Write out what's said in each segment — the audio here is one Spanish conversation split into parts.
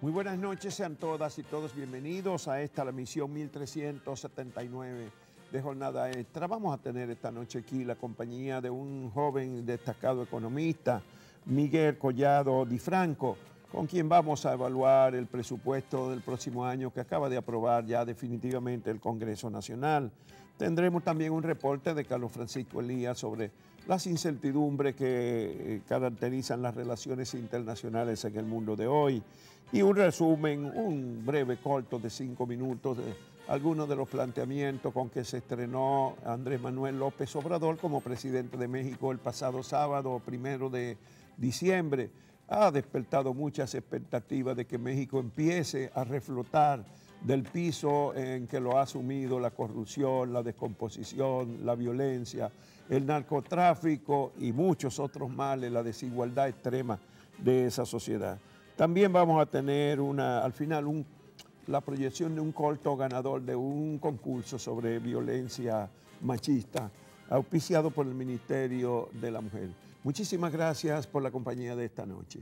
Muy buenas noches, sean todas y todos bienvenidos a esta, la misión 1379 de Jornada Extra. Vamos a tener esta noche aquí la compañía de un joven destacado economista, Miguel Collado Di Franco, con quien vamos a evaluar el presupuesto del próximo año que acaba de aprobar ya definitivamente el Congreso Nacional. Tendremos también un reporte de Carlos Francisco Elías sobre las incertidumbres que caracterizan las relaciones internacionales en el mundo de hoy y un resumen, un breve corto de 5 minutos de algunos de los planteamientos con que se estrenó Andrés Manuel López Obrador como presidente de México el pasado sábado 1 de diciembre. Ha despertado muchas expectativas de que México empiece a reflotar del piso en que lo ha asumido la corrupción, la descomposición, la violencia, el narcotráfico y muchos otros males, la desigualdad extrema de esa sociedad. También vamos a tener al final la proyección de un corto ganador de un concurso sobre violencia machista, auspiciado por el Ministerio de la Mujer. Muchísimas gracias por la compañía de esta noche.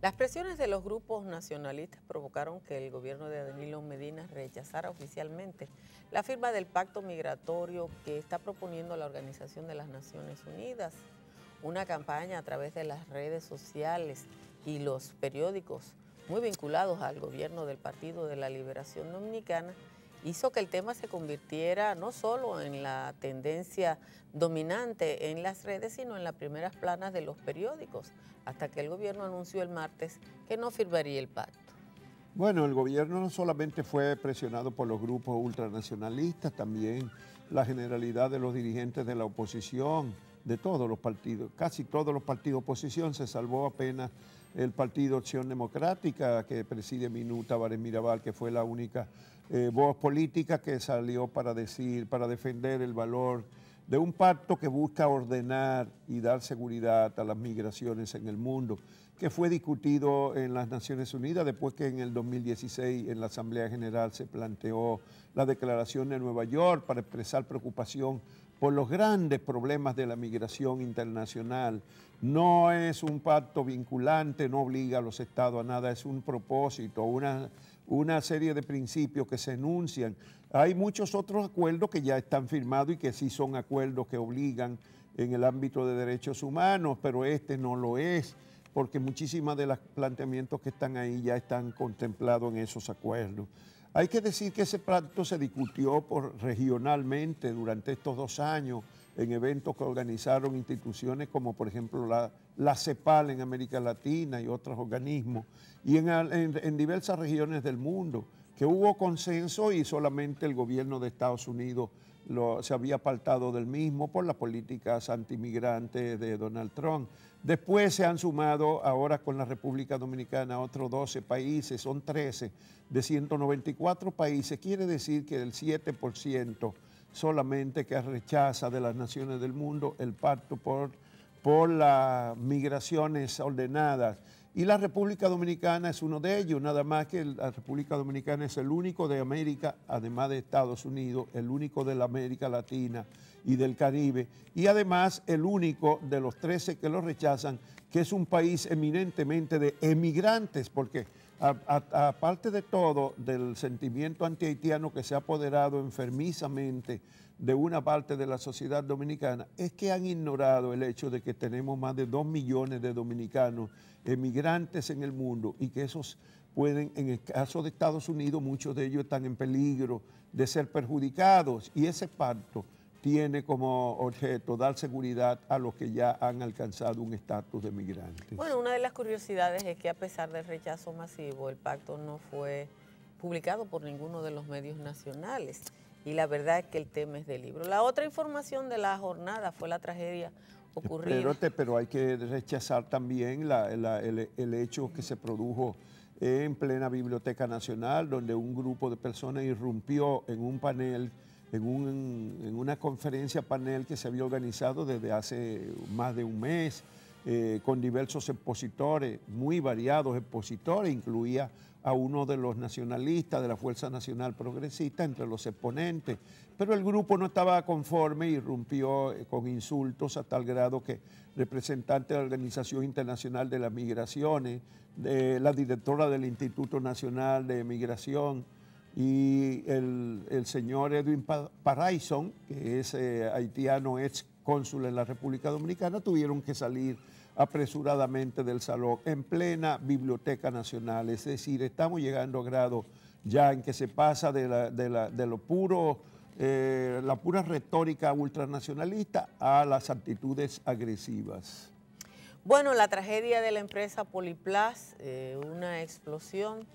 Las presiones de los grupos nacionalistas provocaron que el gobierno de Danilo Medina rechazara oficialmente la firma del pacto migratorio que está proponiendo la Organización de las Naciones Unidas. Una campaña a través de las redes sociales y los periódicos muy vinculados al gobierno del Partido de la Liberación Dominicana hizo que el tema se convirtiera no solo en la tendencia dominante en las redes, sino en las primeras planas de los periódicos, hasta que el gobierno anunció el martes que no firmaría el pacto. Bueno, el gobierno no solamente fue presionado por los grupos ultranacionalistas, también la generalidad de los dirigentes de la oposición, de todos los partidos, casi todos los partidos de oposición, se salvó apenas el Partido Acción Democrática que preside Minuta Bárez Mirabal, que fue la única voz política que salió para defender el valor de un pacto que busca ordenar y dar seguridad a las migraciones en el mundo, que fue discutido en las Naciones Unidas después que en el 2016 en la Asamblea General se planteó la Declaración de Nueva York para expresar preocupación por los grandes problemas de la migración internacional. No es un pacto vinculante, no obliga a los estados a nada, es un propósito, una serie de principios que se enuncian. Hay muchos otros acuerdos que ya están firmados y que sí son acuerdos que obligan en el ámbito de derechos humanos, pero este no lo es, porque muchísimos de los planteamientos que están ahí ya están contemplados en esos acuerdos. Hay que decir que ese pacto se discutió regionalmente durante estos 2 años en eventos que organizaron instituciones como por ejemplo la CEPAL en América Latina y otros organismos, y en diversas regiones del mundo, que hubo consenso y solamente el gobierno de Estados Unidos se había apartado del mismo por las políticas antimigrantes de Donald Trump. Después se han sumado ahora con la República Dominicana otros 12 países, son 13 de 194 países, quiere decir que el 7% solamente que rechaza de las naciones del mundo el pacto por las migraciones ordenadas. Y la República Dominicana es uno de ellos, nada más que la República Dominicana es el único de América, además de Estados Unidos, el único de la América Latina y del Caribe, y además el único de los 13 que lo rechazan, que es un país eminentemente de emigrantes, porque aparte de todo, del sentimiento antihaitiano que se ha apoderado enfermizamente de una parte de la sociedad dominicana, es que han ignorado el hecho de que tenemos más de 2 millones de dominicanos emigrantes en el mundo y que esos pueden, en el caso de Estados Unidos, muchos de ellos están en peligro de ser perjudicados, y ese pacto tiene como objeto dar seguridad a los que ya han alcanzado un estatus de migrantes. Bueno, una de las curiosidades es que a pesar del rechazo masivo, el pacto no fue publicado por ninguno de los medios nacionales, y la verdad es que el tema es del libro. La otra información de la jornada fue la tragedia ocurrida. Pero hay que rechazar también el hecho que se produjo en plena Biblioteca Nacional, donde un grupo de personas irrumpió en un panel, en una conferencia panel que se había organizado desde hace más de un mes, con diversos expositores, muy variados expositores, incluía a uno de los nacionalistas de la Fuerza Nacional Progresista entre los exponentes, pero el grupo no estaba conforme y irrumpió con insultos a tal grado que representantes de la Organización Internacional de las Migraciones, de la directora del Instituto Nacional de Migración y el señor Edwin Paraison, que es haitiano, ex cónsul en la República Dominicana, tuvieron que salir apresuradamente del salón en plena Biblioteca Nacional. Es decir, estamos llegando a grado ya en que se pasa de lo puro, la pura retórica ultranacionalista a las actitudes agresivas. Bueno, la tragedia de la empresa Poliplas, una explosión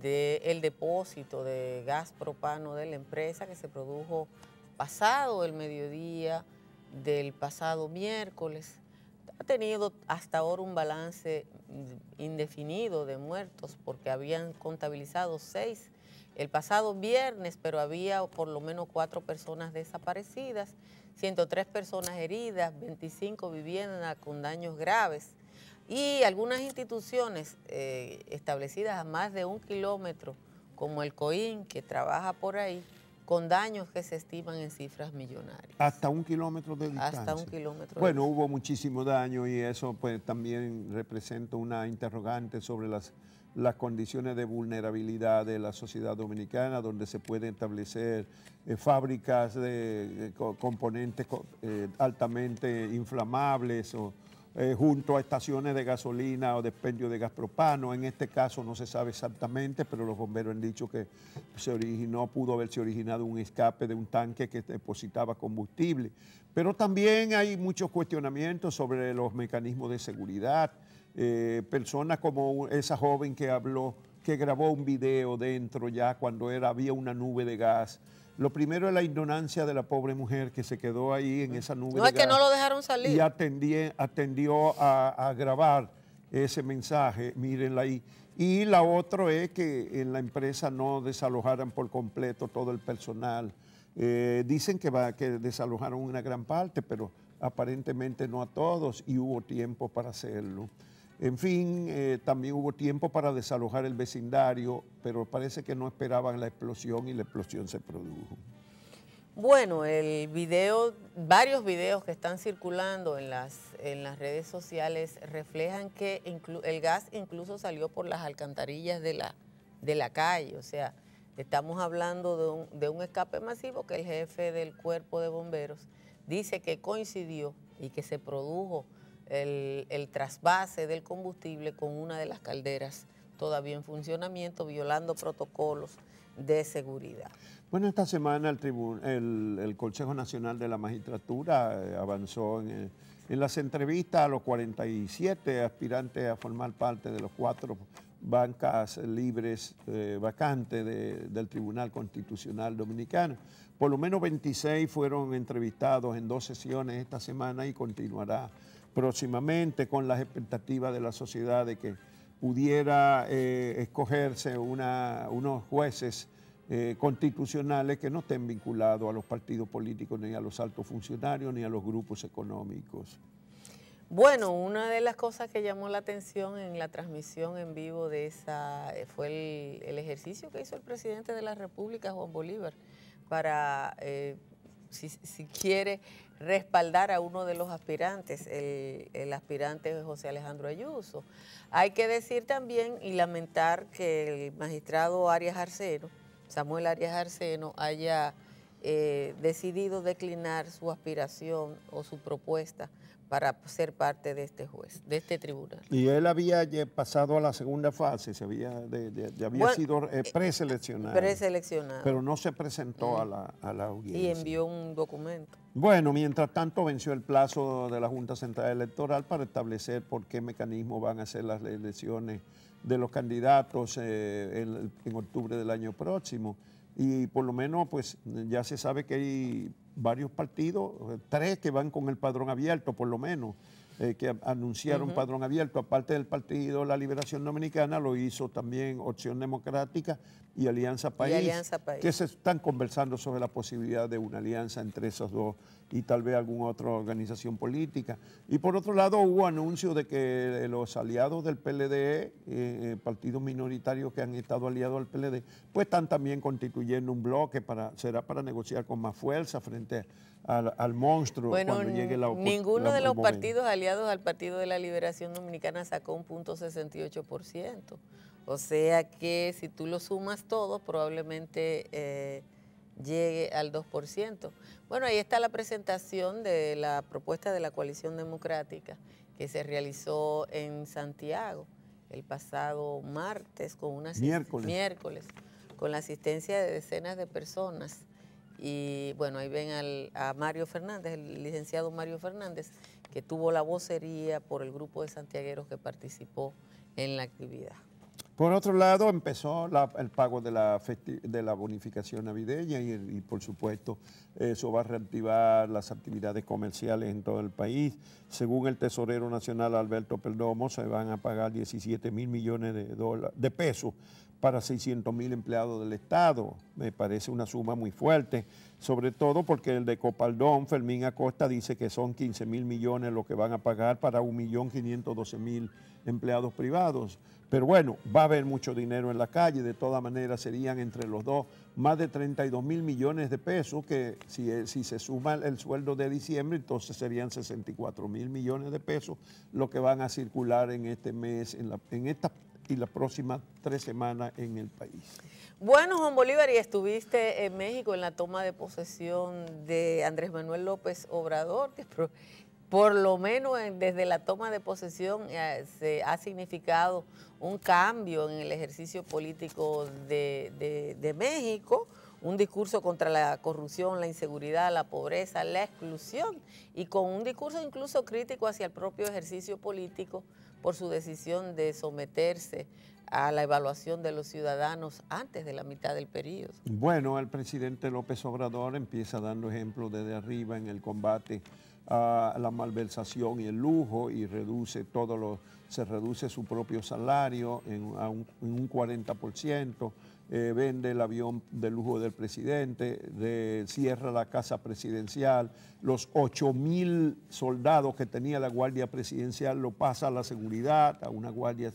del depósito de gas propano de la empresa que se produjo pasado el mediodía del pasado miércoles. Ha tenido hasta ahora un balance indefinido de muertos porque habían contabilizado 6 el pasado viernes, pero había por lo menos 4 personas desaparecidas, 103 personas heridas, 25 viviendas con daños graves y algunas instituciones establecidas a más de 1 kilómetro, como el COIN, que trabaja por ahí, con daños que se estiman en cifras millonarias. Hasta 1 kilómetro de distancia. Hasta 1 kilómetro. Bueno, hubo muchísimo daño y eso pues también representa una interrogante sobre las condiciones de vulnerabilidad de la sociedad dominicana, donde se pueden establecer fábricas de componentes altamente inflamables o junto a estaciones de gasolina o de expendio de gas propano. En este caso no se sabe exactamente, pero los bomberos han dicho que pudo haberse originado un escape de un tanque que depositaba combustible. Pero también hay muchos cuestionamientos sobre los mecanismos de seguridad. Personas como esa joven que habló, que grabó un video dentro ya cuando había una nube de gas. Lo primero es la ignorancia de la pobre mujer que se quedó ahí en esa nube de gas. No es que no lo dejaron salir. Y atendió a grabar ese mensaje, mírenla ahí. Y la otra es que en la empresa no desalojaran por completo todo el personal. Dicen que desalojaron una gran parte, pero aparentemente no a todos y hubo tiempo para hacerlo. En fin, también hubo tiempo para desalojar el vecindario, pero parece que no esperaban la explosión y la explosión se produjo. Bueno, varios videos que están circulando en las redes sociales reflejan que el gas incluso salió por las alcantarillas de la calle. O sea, estamos hablando de un escape masivo que el jefe del cuerpo de bomberos dice que coincidió y que se produjo el trasvase del combustible con una de las calderas todavía en funcionamiento, violando protocolos de seguridad. Bueno, esta semana el Consejo Nacional de la Magistratura avanzó en las entrevistas a los 47 aspirantes a formar parte de los 4 bancas libres vacantes del Tribunal Constitucional Dominicano. Por lo menos 26 fueron entrevistados en 2 sesiones esta semana y continuará próximamente, con las expectativas de la sociedad de que pudiera escogerse unos jueces constitucionales que no estén vinculados a los partidos políticos, ni a los altos funcionarios, ni a los grupos económicos. Bueno, una de las cosas que llamó la atención en la transmisión en vivo de esa fue el ejercicio que hizo el presidente de la República, Juan Bolívar, para, si quiere, respaldar a uno de los aspirantes, el aspirante José Alejandro Ayuso. Hay que decir también y lamentar que el magistrado Samuel Arias Arceno, haya decidido declinar su aspiración o su propuesta para ser parte de este juez, de este tribunal. Y él había pasado a la segunda fase, había sido preseleccionado. Preseleccionado. Pero no se presentó a la audiencia. Y envió un documento. Bueno, mientras tanto venció el plazo de la Junta Central Electoral para establecer por qué mecanismo van a ser las elecciones de los candidatos en octubre del año próximo. Y por lo menos pues ya se sabe que hay varios partidos, 3 que van con el padrón abierto por lo menos. que anunciaron padrón abierto, aparte del Partido La Liberación Dominicana, lo hizo también Opción Democrática y Alianza País, que se están conversando sobre la posibilidad de una alianza entre esos dos y tal vez alguna otra organización política. Y por otro lado hubo anuncio de que los aliados del PLD, partidos minoritarios que han estado aliados al PLD, pues están también constituyendo un bloque será para negociar con más fuerza frente al monstruo cuando llegue la oposición. Ninguno de los partidos aliados al Partido de la Liberación Dominicana sacó un 0.68%. O sea que si tú lo sumas todo, probablemente llegue al 2%. Bueno, ahí está la presentación de la propuesta de la Coalición Democrática que se realizó en Santiago el pasado miércoles, con la asistencia de decenas de personas. Y bueno, ahí ven a Mario Fernández, el licenciado Mario Fernández, que tuvo la vocería por el grupo de santiagueros que participó en la actividad. Por otro lado, empezó el pago de la bonificación navideña y por supuesto eso va a reactivar las actividades comerciales en todo el país. Según el tesorero nacional Alberto Perdomo, se van a pagar 17 mil millones de pesos para 600 mil empleados del Estado. Me parece una suma muy fuerte, sobre todo porque el de Copaldón, Fermín Acosta, dice que son 15 mil millones lo que van a pagar para 1.512.000 empleados privados. Pero bueno, va a haber mucho dinero en la calle, de todas maneras serían entre los dos más de 32 mil millones de pesos, que si se suma el sueldo de diciembre, entonces serían 64 mil millones de pesos lo que van a circular en este mes, en esta y las próximas 3 semanas en el país. Bueno, Juan Bolívar, y estuviste en México en la toma de posesión de Andrés Manuel López Obrador, que por lo menos desde la toma de posesión se ha significado un cambio en el ejercicio político de México, un discurso contra la corrupción, la inseguridad, la pobreza, la exclusión, y con un discurso incluso crítico hacia el propio ejercicio político por su decisión de someterse a la evaluación de los ciudadanos antes de la mitad del periodo. Bueno, el presidente López Obrador empieza dando ejemplos desde arriba en el combate a la malversación y el lujo y se reduce su propio salario en un 40%, vende el avión de lujo del presidente, cierra la casa presidencial, los 8.000 soldados que tenía la Guardia Presidencial lo pasa a la seguridad, a una Guardia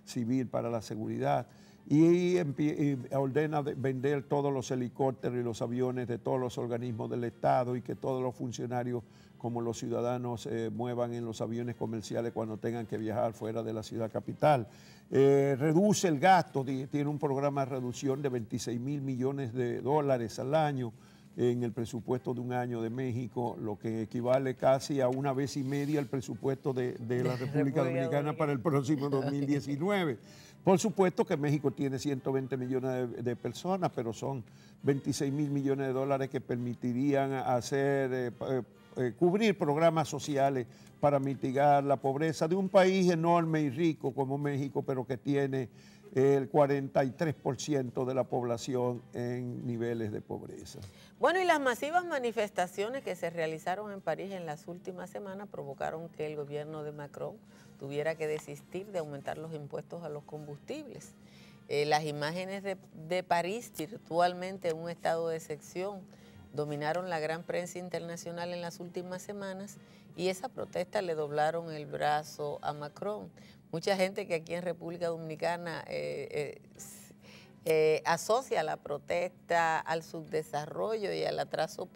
Civil para la seguridad, y ordena vender todos los helicópteros y los aviones de todos los organismos del Estado y que todos los funcionarios como los ciudadanos muevan en los aviones comerciales cuando tengan que viajar fuera de la ciudad capital. Reduce el gasto, tiene un programa de reducción de 26 mil millones de dólares al año en el presupuesto de un año de México, lo que equivale casi a 1,5 veces el presupuesto de la República Dominicana para el próximo 2019. Por supuesto que México tiene 120 millones de personas, pero son 26 mil millones de dólares que permitirían cubrir programas sociales para mitigar la pobreza de un país enorme y rico como México, pero que tiene el 43% de la población en niveles de pobreza. Bueno, y las masivas manifestaciones que se realizaron en París en las últimas semanas provocaron que el gobierno de Macron tuviera que desistir de aumentar los impuestos a los combustibles. Las imágenes de París, virtualmente en un estado de excepción, dominaron la gran prensa internacional en las últimas semanas y esa protesta le doblaron el brazo a Macron. Mucha gente que aquí en República Dominicana asocia la protesta al subdesarrollo y al atraso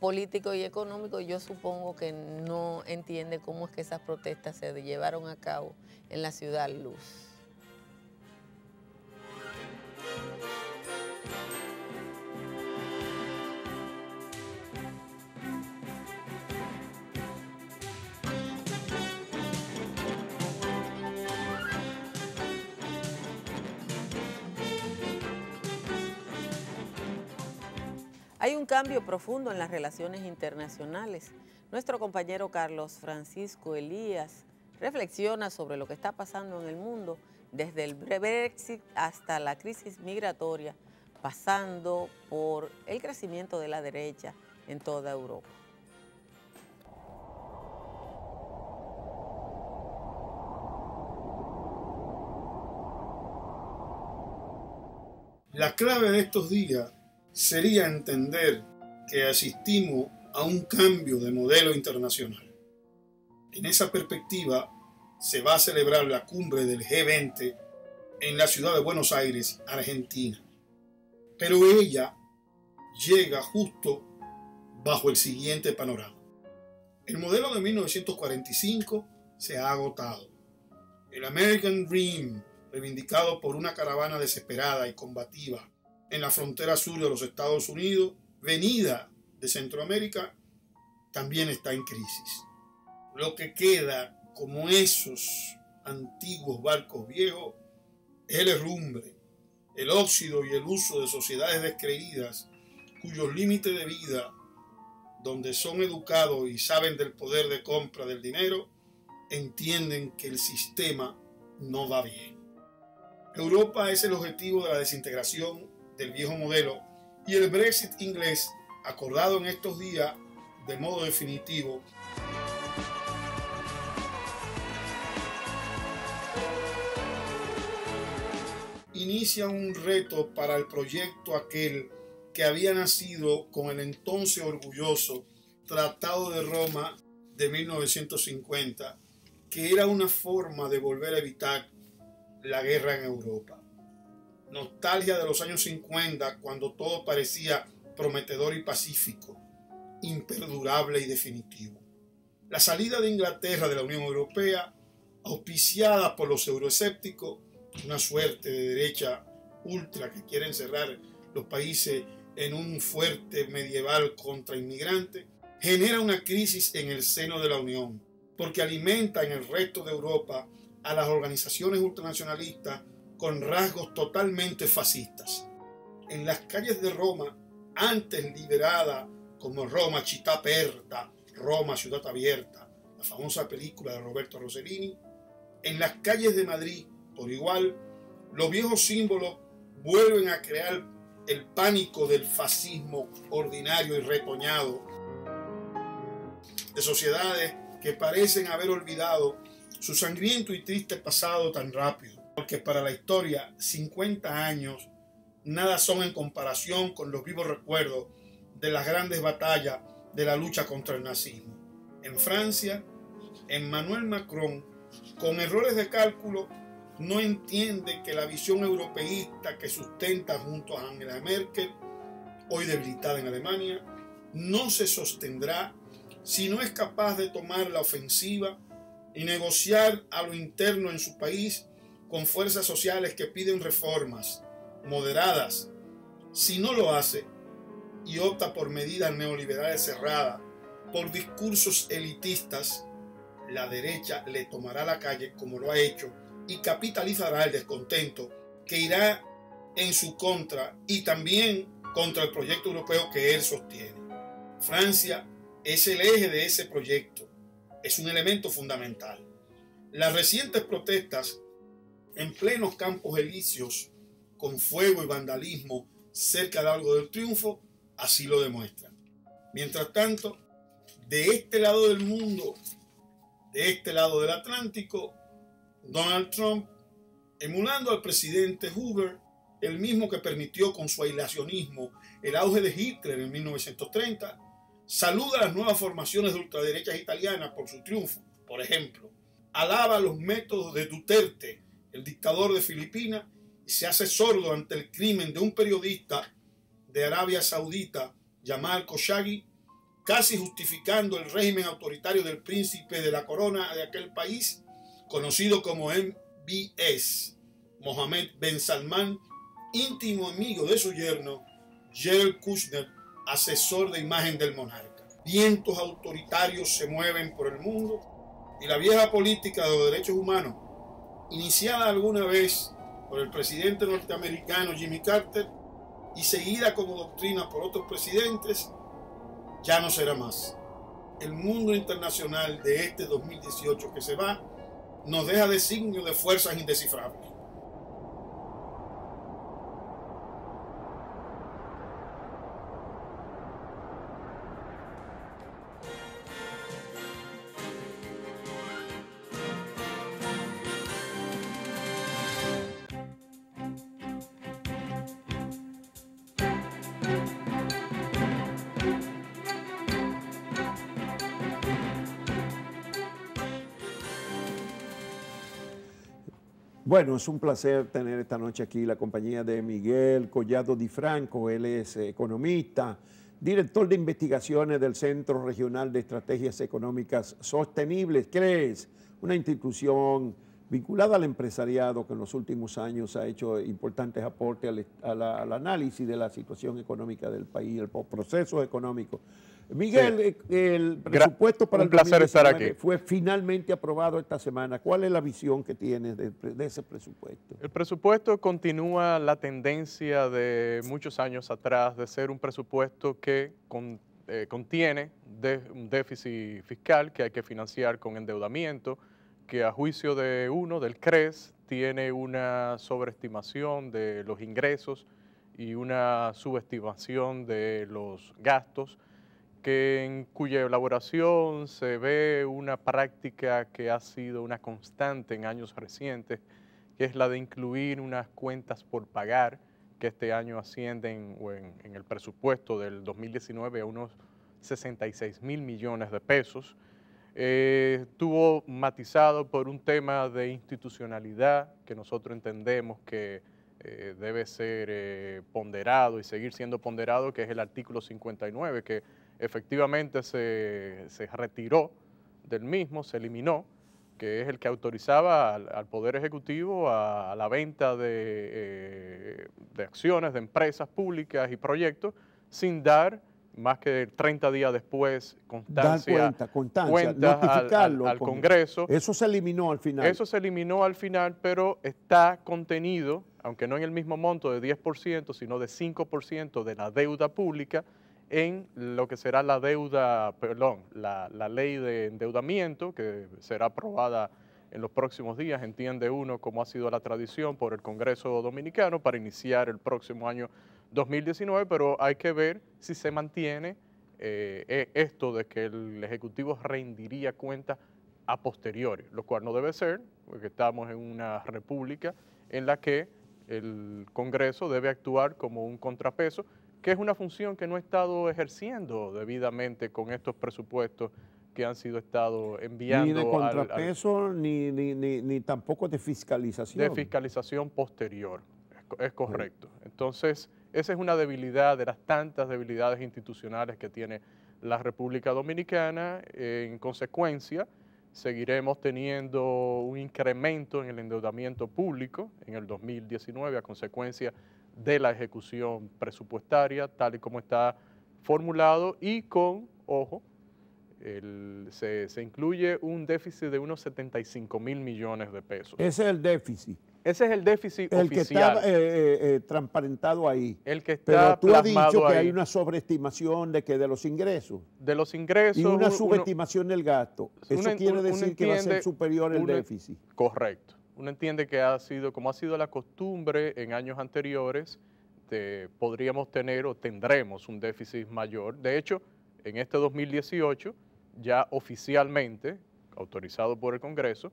político y económico, yo supongo que no entiende cómo es que esas protestas se llevaron a cabo en la ciudad Luz. Hay un cambio profundo en las relaciones internacionales. Nuestro compañero Carlos Francisco Elías reflexiona sobre lo que está pasando en el mundo desde el Brexit hasta la crisis migratoria, pasando por el crecimiento de la derecha en toda Europa. La clave de estos días sería entender que asistimos a un cambio de modelo internacional. En esa perspectiva se va a celebrar la cumbre del G20 en la ciudad de Buenos Aires, Argentina. Pero ella llega justo bajo el siguiente panorama. El modelo de 1945 se ha agotado. El American Dream, reivindicado por una caravana desesperada y combativa en la frontera sur de los Estados Unidos, venida de Centroamérica, también está en crisis. Lo que queda, como esos antiguos barcos viejos, es el herrumbre, el óxido y el uso de sociedades descreídas cuyos límites de vida, donde son educados y saben del poder de compra del dinero, entienden que el sistema no va bien. Europa es el objetivo de la desintegración del viejo modelo y el Brexit inglés, acordado en estos días de modo definitivo, inicia un reto para el proyecto aquel que había nacido con el entonces orgulloso Tratado de Roma de 1950, que era una forma de volver a evitar la guerra en Europa. Nostalgia de los años 50, cuando todo parecía prometedor y pacífico, imperdurable y definitivo. La salida de Inglaterra de la Unión Europea, auspiciada por los euroescépticos, una suerte de derecha ultra que quiere encerrar los países en un fuerte medieval contra inmigrantes, genera una crisis en el seno de la Unión, porque alimenta en el resto de Europa a las organizaciones ultranacionalistas con rasgos totalmente fascistas. En las calles de Roma, antes liberada como Roma città aperta, Roma ciudad abierta, la famosa película de Roberto Rossellini, en las calles de Madrid, por igual, los viejos símbolos vuelven a crear el pánico del fascismo ordinario y retoñado, de sociedades que parecen haber olvidado su sangriento y triste pasado tan rápido, porque para la historia 50 años nada son en comparación con los vivos recuerdos de las grandes batallas de la lucha contra el nazismo. En Francia, Emmanuel Macron, con errores de cálculo, no entiende que la visión europeísta que sustenta junto a Angela Merkel, hoy debilitada en Alemania, no se sostendrá si no es capaz de tomar la ofensiva y negociar a lo interno en su país con fuerzas sociales que piden reformas moderadas. Si no lo hace y opta por medidas neoliberales cerradas, por discursos elitistas, la derecha le tomará la calle como lo ha hecho y capitalizará el descontento que irá en su contra y también contra el proyecto europeo que él sostiene. Francia es el eje de ese proyecto, es un elemento fundamental. Las recientes protestas en plenos campos elíseos, con fuego y vandalismo cerca del Arco del Triunfo, así lo demuestran. Mientras tanto, de este lado del mundo, de este lado del Atlántico, Donald Trump, emulando al presidente Hoover, el mismo que permitió con su aislacionismo el auge de Hitler en 1930, saluda a las nuevas formaciones de ultraderechas italianas por su triunfo. Por ejemplo, alaba los métodos de Duterte, el dictador de Filipinas, y se hace sordo ante el crimen de un periodista de Arabia Saudita, Jamal Khashoggi, casi justificando el régimen autoritario del príncipe de la corona de aquel país, conocido como MBS, Mohammed Ben Salman, íntimo amigo de su yerno, Jared Kushner, asesor de imagen del monarca. Vientos autoritarios se mueven por el mundo y la vieja política de los derechos humanos, iniciada alguna vez por el presidente norteamericano Jimmy Carter y seguida como doctrina por otros presidentes, ya no será más. El mundo internacional de este 2018 que se va nos deja de signos de fuerzas indescifrables. Bueno, es un placer tener esta noche aquí la compañía de Miguel Collado Di Franco. Él es economista, director de investigaciones del Centro Regional de Estrategias Económicas Sostenibles, que es una institución vinculada al empresariado que en los últimos años ha hecho importantes aportes al análisis de la situación económica del país, el proceso económico. Miguel, sí. El presupuesto para el 2019 fue finalmente aprobado esta semana. ¿Cuál es la visión que tienes de ese presupuesto? El presupuesto continúa la tendencia de muchos años atrás de ser un presupuesto que contiene un déficit fiscal que hay que financiar con endeudamiento, que a juicio del CRES tiene una sobreestimación de los ingresos y una subestimación de los gastos, en cuya elaboración se ve una práctica que ha sido una constante en años recientes, que es la de incluir unas cuentas por pagar, que este año ascienden en el presupuesto del 2019 a unos 66.000 millones de pesos. Estuvo matizado por un tema de institucionalidad que nosotros entendemos que debe ser ponderado y seguir siendo ponderado, que es el artículo 59, que efectivamente se retiró del mismo, se eliminó, que es el que autorizaba al Poder Ejecutivo a la venta de acciones de empresas públicas y proyectos sin dar más que 30 días después constancia, notificarlo al Congreso. Eso se eliminó al final. Eso se eliminó al final, pero está contenido, aunque no en el mismo monto de 10%, sino de 5% de la deuda pública, en lo que será la ley de endeudamiento, que será aprobada en los próximos días, entiende uno, como ha sido la tradición por el Congreso Dominicano, para iniciar el próximo año 2019, pero hay que ver si se mantiene esto de que el Ejecutivo rendiría cuentas a posteriori, lo cual no debe ser, porque estamos en una república en la que el Congreso debe actuar como un contrapeso, que es una función que no ha estado ejerciendo debidamente con estos presupuestos que han sido enviando. Ni de contrapeso, ni tampoco de fiscalización. De fiscalización posterior, es correcto. Entonces, esa es una debilidad de las tantas debilidades institucionales que tiene la República Dominicana. En consecuencia, seguiremos teniendo un incremento en el endeudamiento público en el 2019 a consecuencia de la ejecución presupuestaria, tal y como está formulado, y con, ojo, se incluye un déficit de unos 75.000 millones de pesos. Ese es el déficit. Ese es el déficit oficial. El que está transparentado ahí. El que está Pero tú has dicho que ahí. hay una sobreestimación de los ingresos. De los ingresos. Y una subestimación del gasto. Eso quiere decir que va a ser superior el déficit. Correcto. Uno entiende que como ha sido la costumbre en años anteriores, podríamos tener o tendremos un déficit mayor. De hecho, en este 2018, ya oficialmente, autorizado por el Congreso,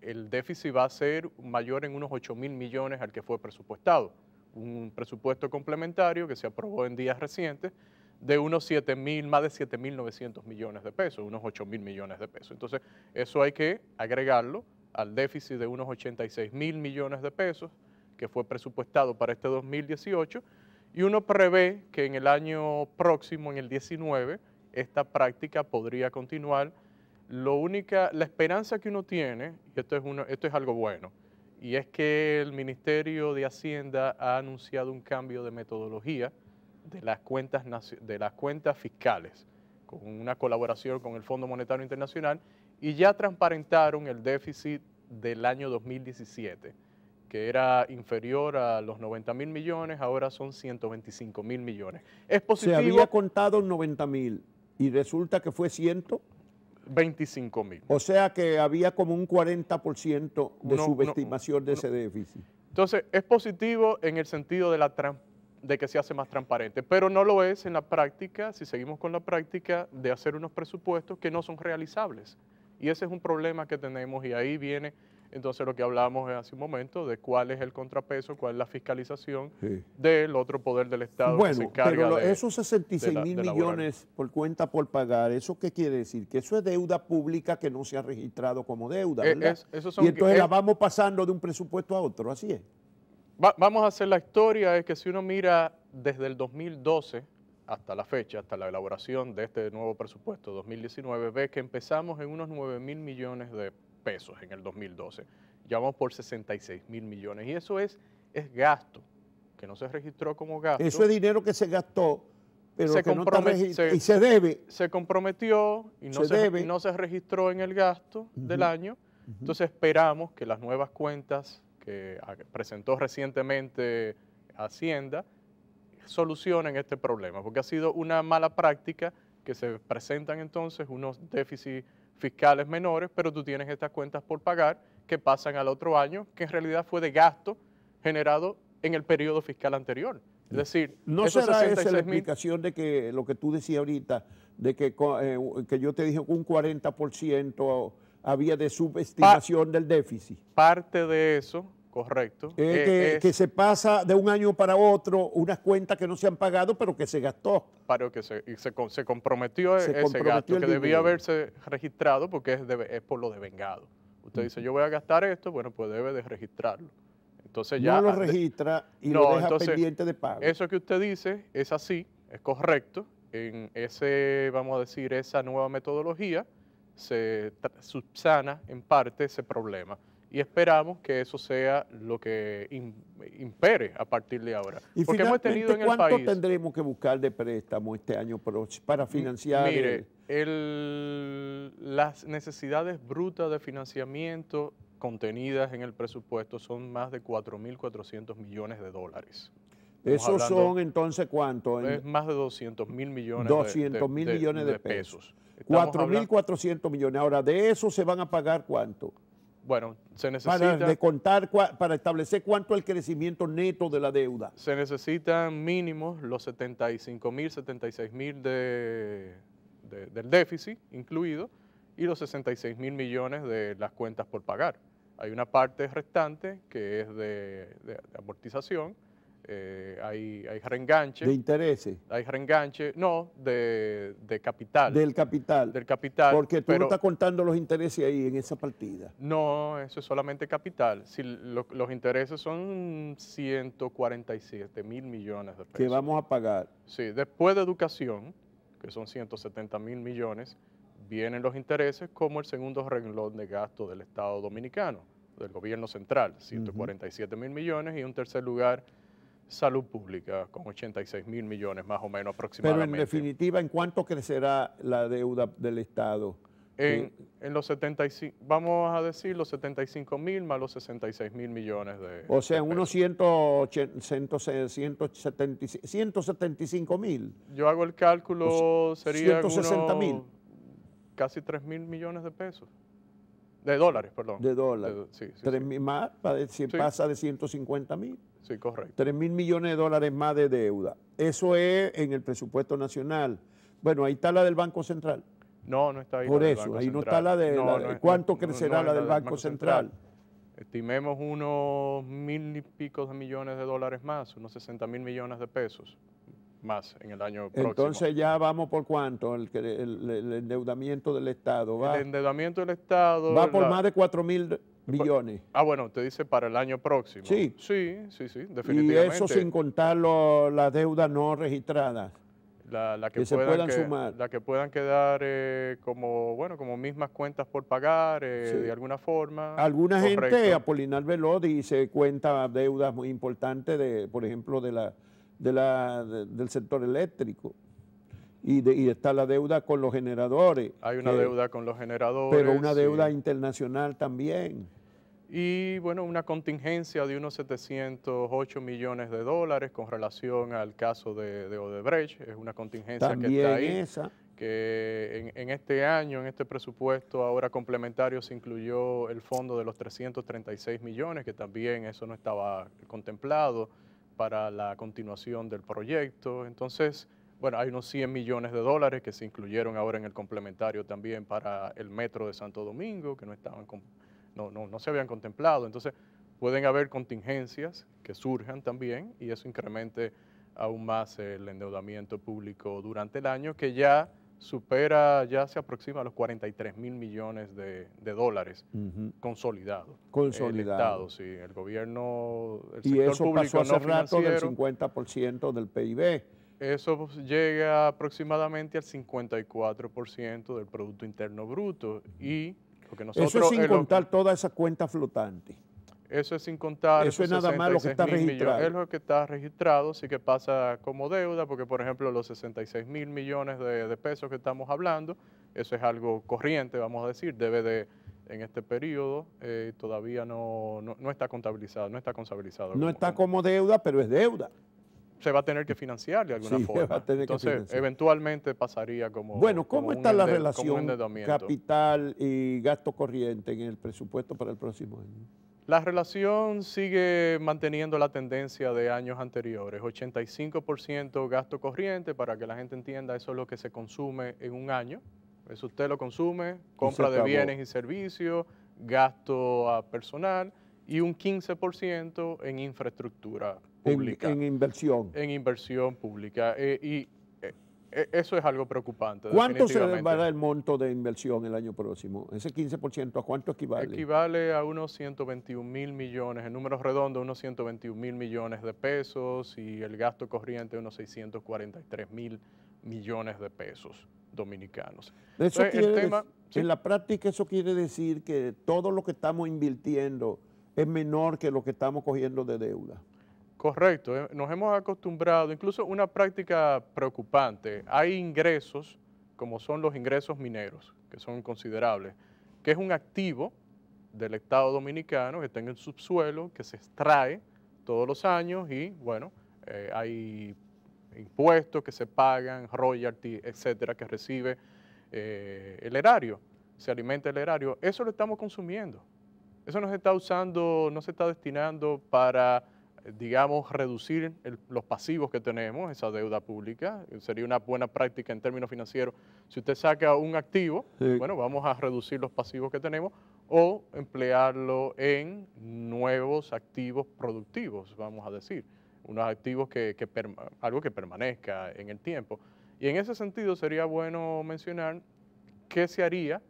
el déficit va a ser mayor en unos 8.000 millones al que fue presupuestado. Un presupuesto complementario que se aprobó en días recientes de unos más de 7.900 millones de pesos, unos 8.000 millones de pesos. Entonces, eso hay que agregarlo al déficit de unos 86.000 millones de pesos que fue presupuestado para este 2018, y uno prevé que en el año próximo, en el 19, esta práctica podría continuar. La esperanza que uno tiene, y esto es algo bueno, y es que el Ministerio de Hacienda ha anunciado un cambio de metodología de las cuentas fiscales, con una colaboración con el Fondo Monetario Internacional, y ya transparentaron el déficit del año 2017, que era inferior a los 90.000 millones, ahora son 125.000 millones. Es positivo. Se había contado 90.000 y resulta que fue 125.000. O sea que había como un 40% de subestimación de ese déficit. Entonces, es positivo en el sentido de que se hace más transparente, pero no lo es en la práctica, si seguimos con la práctica de hacer unos presupuestos que no son realizables. Y ese es un problema que tenemos, y ahí viene Entonces lo que hablamos hace un momento de cuál es el contrapeso, cuál es la fiscalización Sí. del otro poder del Estado que se Bueno, encarga pero de esos 66.000 de elaborar. millones por cuenta por pagar, ¿eso qué quiere decir? Que eso es deuda pública que no se ha registrado como deuda, ¿verdad? Esos son- Y entonces la vamos pasando de un presupuesto a otro, así es. Vamos a hacer la historia, es que si uno mira desde el 2012 hasta la fecha, hasta la elaboración de este nuevo presupuesto 2019, ve que empezamos en unos 9.000 millones de pesos en el 2012. Ya vamos por 66.000 millones. Y eso es gasto, que no se registró como gasto. Eso es dinero que se gastó, pero Se que no está compromet- registrado y se debe. Se comprometió y no Se debe. y no se registró en el gasto del año. Entonces esperamos que las nuevas cuentas que presentó recientemente Hacienda solucionen este problema, porque ha sido una mala práctica que se presentan entonces unos déficits fiscales menores, pero tú tienes estas cuentas por pagar que pasan al otro año, que en realidad fue de gasto generado en el periodo fiscal anterior. Es decir, ¿No esos será esa la 66.000 explicación de que lo que tú decías ahorita, de que yo te dije que un 40% había de subestimación del déficit? parte de eso, correcto, Que se pasa de un año para otro unas cuentas que no se han pagado, pero que se gastó. para que se comprometió Se ese comprometió gasto el que debía dinero. haberse registrado porque es por lo devengado. Usted dice, yo voy a gastar esto, bueno, pues debe de registrarlo. Entonces ya... No lo registra y No, lo deja entonces, pendiente de pago. Eso que usted dice es así, es correcto. En ese, vamos a decir, esa nueva metodología se subsana en parte ese problema. Y esperamos que eso sea lo que impere a partir de ahora. Y Porque hemos tenido en el ¿cuánto país... tendremos que buscar de préstamo este año para financiar? Mire, las necesidades brutas de financiamiento contenidas en el presupuesto son más de 4.400 millones de dólares. ¿Esos son entonces cuánto? Es más de 200.000 millones 200.000 millones de pesos. Estamos 4.400 millones. Ahora, ¿de eso se van a pagar cuánto? Bueno, se Para establecer cuánto es el crecimiento neto de la deuda. Se necesitan mínimos los 75.000, 76.000 del déficit incluido y los 66.000 millones de las cuentas por pagar. Hay una parte restante que es de amortización, hay reenganche. ¿De intereses? Hay reenganche, no, de capital. Del capital. Del capital. Porque tú no estás contando los intereses ahí en esa partida. No, eso es solamente capital. Si los intereses son 147.000 millones de pesos. Que vamos a pagar. Sí, después de educación, que son 170.000 millones, vienen los intereses como el segundo renglón de gasto del Estado Dominicano, del gobierno central, 147.000 millones, y en tercer lugar, salud pública, con 86.000 millones más o menos aproximadamente. Pero en definitiva, ¿en cuánto crecerá la deuda del Estado? En los 75, vamos a decir los 75.000 más los 66.000 millones de O sea, de unos pesos. 175.000. Yo hago el cálculo, sería 160.000. Casi 3.000 millones de pesos. De dólares, perdón. De dólares. Sí, 3.000 más, pasa de 150.000. Sí, correcto. 3.000 millones de dólares más de deuda. Eso es en el presupuesto nacional. Bueno, ahí está la del Banco Central. No, no está ahí. Por eso, ahí no está la de... ¿Cuánto crecerá la del Banco Central? Estimemos unos 1.000 y pico de millones de dólares más, unos 60.000 millones de pesos más en el año próximo. Entonces ya vamos por cuánto, el endeudamiento del Estado. ¿Va? El endeudamiento del Estado... Va por más de 4.000 billones. Bueno, usted dice para el año próximo. Sí. Sí, definitivamente. Y eso sin contar las deudas no registradas. La que se puedan sumar. La que puedan quedar como mismas cuentas por pagar, de alguna forma. Alguna Correcto. gente, Apolinar Veló, dice cuenta deudas muy importantes, por ejemplo, del sector eléctrico. Y está la deuda con los generadores. Hay una deuda con los generadores. Pero una deuda internacional también. Y bueno, una contingencia de unos 708 millones de dólares con relación al caso de Odebrecht. Es una contingencia también que está ahí. Esa. Que en este año, en este presupuesto ahora complementario, se incluyó el fondo de los 336 millones, que también eso no estaba contemplado para la continuación del proyecto. Entonces, bueno, hay unos 100 millones de dólares que se incluyeron ahora en el complementario también para el metro de Santo Domingo, que no estaban no se habían contemplado. Entonces, pueden haber contingencias que surjan también y eso incremente aún más el endeudamiento público durante el año, que ya se aproxima a los 43.000 millones de dólares consolidados. El Estado, sí, el gobierno, el y sector eso público pasó hace no rato del financiero. 50% del PIB. Eso llega aproximadamente al 54% del Producto Interno Bruto. Y lo que nosotros, eso es sin contar toda esa cuenta flotante. Eso es sin contar. Eso es nada más lo que está registrado. Es lo que está registrado, sí que pasa como deuda, porque por ejemplo los 66.000 millones de pesos que estamos hablando, eso es algo corriente, vamos a decir, en este periodo, todavía no está contabilizado, no está contabilizado. No está como deuda, pero es deuda. Se va a tener que financiar de alguna forma. Va a tener Entonces, que financiar. Eventualmente pasaría como. Bueno, ¿cómo como está la como relación endeudamiento. capital y gasto corriente en el presupuesto para el próximo año? La relación sigue manteniendo la tendencia de años anteriores, 85% gasto corriente, para que la gente entienda, eso es lo que se consume en un año. Eso usted lo consume, compra de bienes y servicios, gasto personal y un 15% en infraestructura pública. En inversión. En inversión pública. Eso es algo preocupante. ¿Cuánto se va a dar el monto de inversión el año próximo? Ese 15%, ¿a cuánto equivale? Equivale a unos 121.000 millones, en números redondos, unos 121.000 millones de pesos y el gasto corriente unos 643.000 millones de pesos dominicanos. Eso Entonces, ¿sí? En la práctica eso quiere decir que todo lo que estamos invirtiendo es menor que lo que estamos cogiendo de deuda. Correcto, nos hemos acostumbrado, incluso una práctica preocupante, hay ingresos como son los ingresos mineros, que son considerables, que es un activo del Estado Dominicano que está en el subsuelo, que se extrae todos los años y bueno, hay impuestos que se pagan, royalty, etcétera, que recibe el erario, se alimenta el erario, eso lo estamos consumiendo, eso no se está usando, no se está destinando para digamos, reducir los pasivos que tenemos, esa deuda pública. Sería una buena práctica en términos financieros. Si usted saca un activo, bueno, vamos a reducir los pasivos que tenemos o emplearlo en nuevos activos productivos, vamos a decir. Unos activos algo que permanezca en el tiempo. Y en ese sentido sería bueno mencionar qué se haría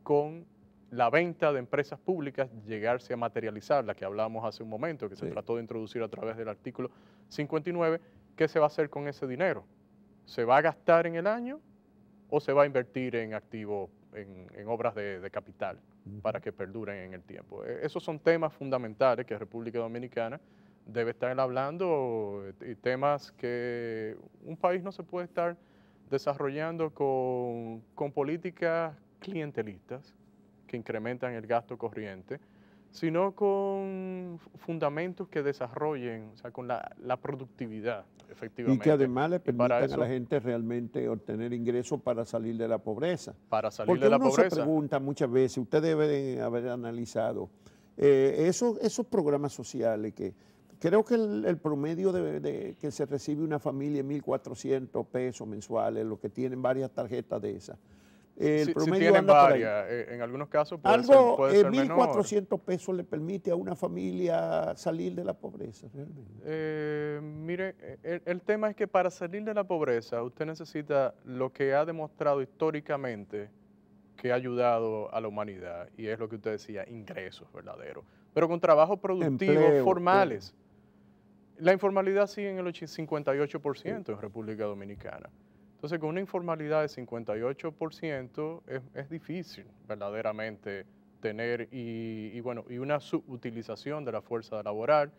con la venta de empresas públicas, llegarse a materializar, la que hablamos hace un momento, que se trató de introducir a través del artículo 59, ¿qué se va a hacer con ese dinero? ¿Se va a gastar en el año o se va a invertir en activos, en obras de capital para que perduren en el tiempo? Esos son temas fundamentales que República Dominicana debe estar hablando y temas que un país no se puede estar desarrollando con políticas clientelistas que incrementan el gasto corriente, sino con fundamentos que desarrollen, o sea, con la productividad, efectivamente. Y que además le permitan a la gente realmente obtener ingresos para salir de la pobreza. Para salir de la pobreza. Porque uno se pregunta muchas veces, usted debe haber analizado esos programas sociales que creo que el promedio de que se recibe una familia es 1.400 pesos mensuales, los que tienen varias tarjetas de esas. El promedio si tienen anda varias, en algunos casos puede ser menor. 1.400 pesos le permite a una familia salir de la pobreza, realmente. Mire, el tema es que para salir de la pobreza usted necesita lo que ha demostrado históricamente que ha ayudado a la humanidad, y es lo que usted decía, ingresos verdaderos, pero con trabajos productivos formales. La informalidad sigue en el 58% en República Dominicana. Entonces, con una informalidad de 58% es difícil verdaderamente tener y una subutilización de la fuerza laboral,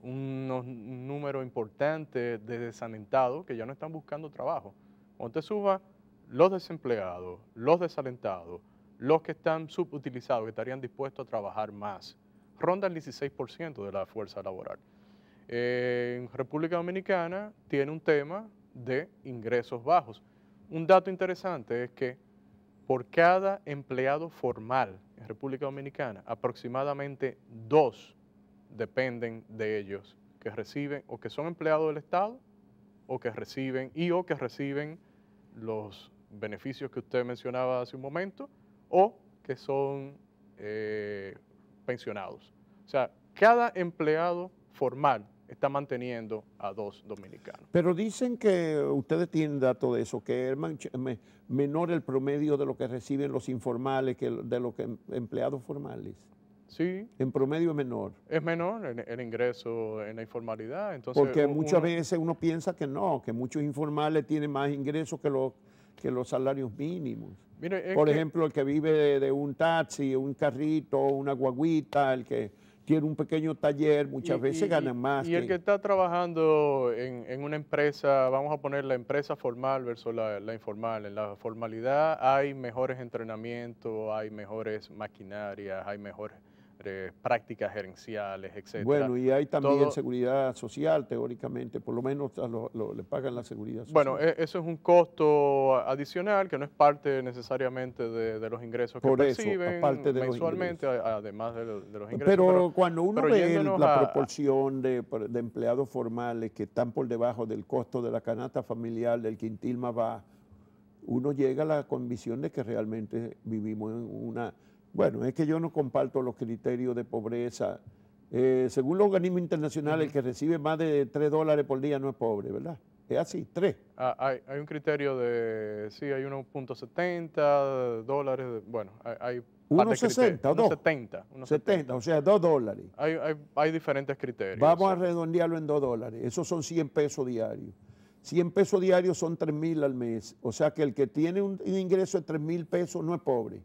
un número importante de desalentados que ya no están buscando trabajo. Cuando usted suba los desempleados, los desalentados, los que están subutilizados, que estarían dispuestos a trabajar más, ronda el 16% de la fuerza laboral. En República Dominicana tiene un tema de ingresos bajos. Un dato interesante es que por cada empleado formal en República Dominicana, aproximadamente 2 dependen de ellos, que reciben o que son empleados del Estado o que reciben los beneficios que usted mencionaba hace un momento o que son pensionados. O sea, cada empleado formal está manteniendo a 2 dominicanos. Pero dicen que ustedes tienen datos de eso, que es menor el promedio de lo que reciben los informales que de los que empleados formales. Sí. En promedio es menor. Es menor el ingreso en la informalidad. Entonces, porque muchas veces uno piensa que no, que muchos informales tienen más ingresos que los salarios mínimos. Mire, por ejemplo, el que vive de un taxi, un carrito, una guaguita, el que tiene un pequeño taller, muchas veces ganan más. Y el que está trabajando en una empresa, vamos a poner la empresa formal versus la informal. En la formalidad hay mejores entrenamientos, hay mejores maquinarias, hay mejores prácticas gerenciales, etc. Bueno, y hay también seguridad social, teóricamente, por lo menos le pagan la seguridad social. Bueno, eso es un costo adicional que no es parte necesariamente de los ingresos que perciben mensualmente, además de los ingresos. Pero cuando uno ve la proporción de empleados formales que están por debajo del costo de la canasta familiar del quintil más bajo, uno llega a la convicción de que realmente vivimos en una... Bueno, es que yo no comparto los criterios de pobreza. Según los organismos internacionales, el que recibe más de $3 por día no es pobre, ¿verdad? Es así, 3. Hay un criterio de, sí, hay $1.70, bueno, hay... 1.60 o 2. 70, o sea, $2. Hay diferentes criterios. Vamos a redondearlo en $2. Esos son 100 pesos diarios. 100 pesos diarios son 3.000 al mes. O sea que el que tiene un ingreso de 3.000 pesos no es pobre.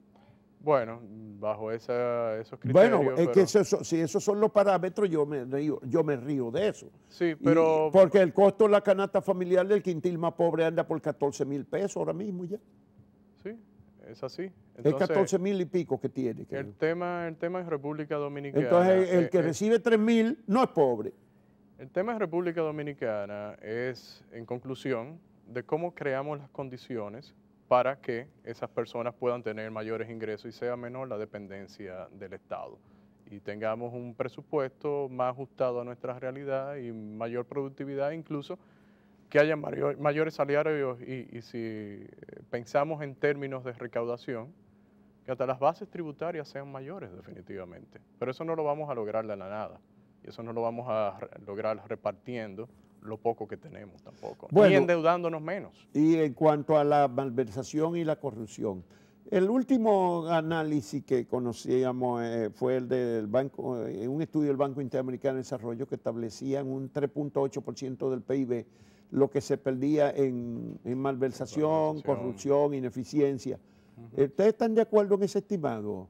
Bueno, bajo esos criterios. Bueno, es que si esos son los parámetros, yo me río de eso. Sí, pero... porque el costo de la canasta familiar del quintil más pobre anda por 14.000 pesos ahora mismo ya. Sí, es así. Entonces, es 14.000 y pico que tiene. El tema en República Dominicana... Entonces, el que recibe 3.000 no es pobre. El tema en República Dominicana es, en conclusión, de cómo creamos las condiciones para que esas personas puedan tener mayores ingresos y sea menor la dependencia del Estado. Y tengamos un presupuesto más ajustado a nuestra realidad y mayor productividad, incluso que haya mayores salarios y si pensamos en términos de recaudación, que hasta las bases tributarias sean mayores definitivamente. Pero eso no lo vamos a lograr de la nada. Y eso no lo vamos a lograr repartiendo lo poco que tenemos tampoco, bueno, ni endeudándonos menos. Y en cuanto a la malversación y la corrupción, el último análisis que conocíamos fue el del banco, un estudio del Banco Interamericano de Desarrollo que establecía en un 3.8% del PIB lo que se perdía en malversación, corrupción, ineficiencia. ¿Ustedes están de acuerdo en ese estimado?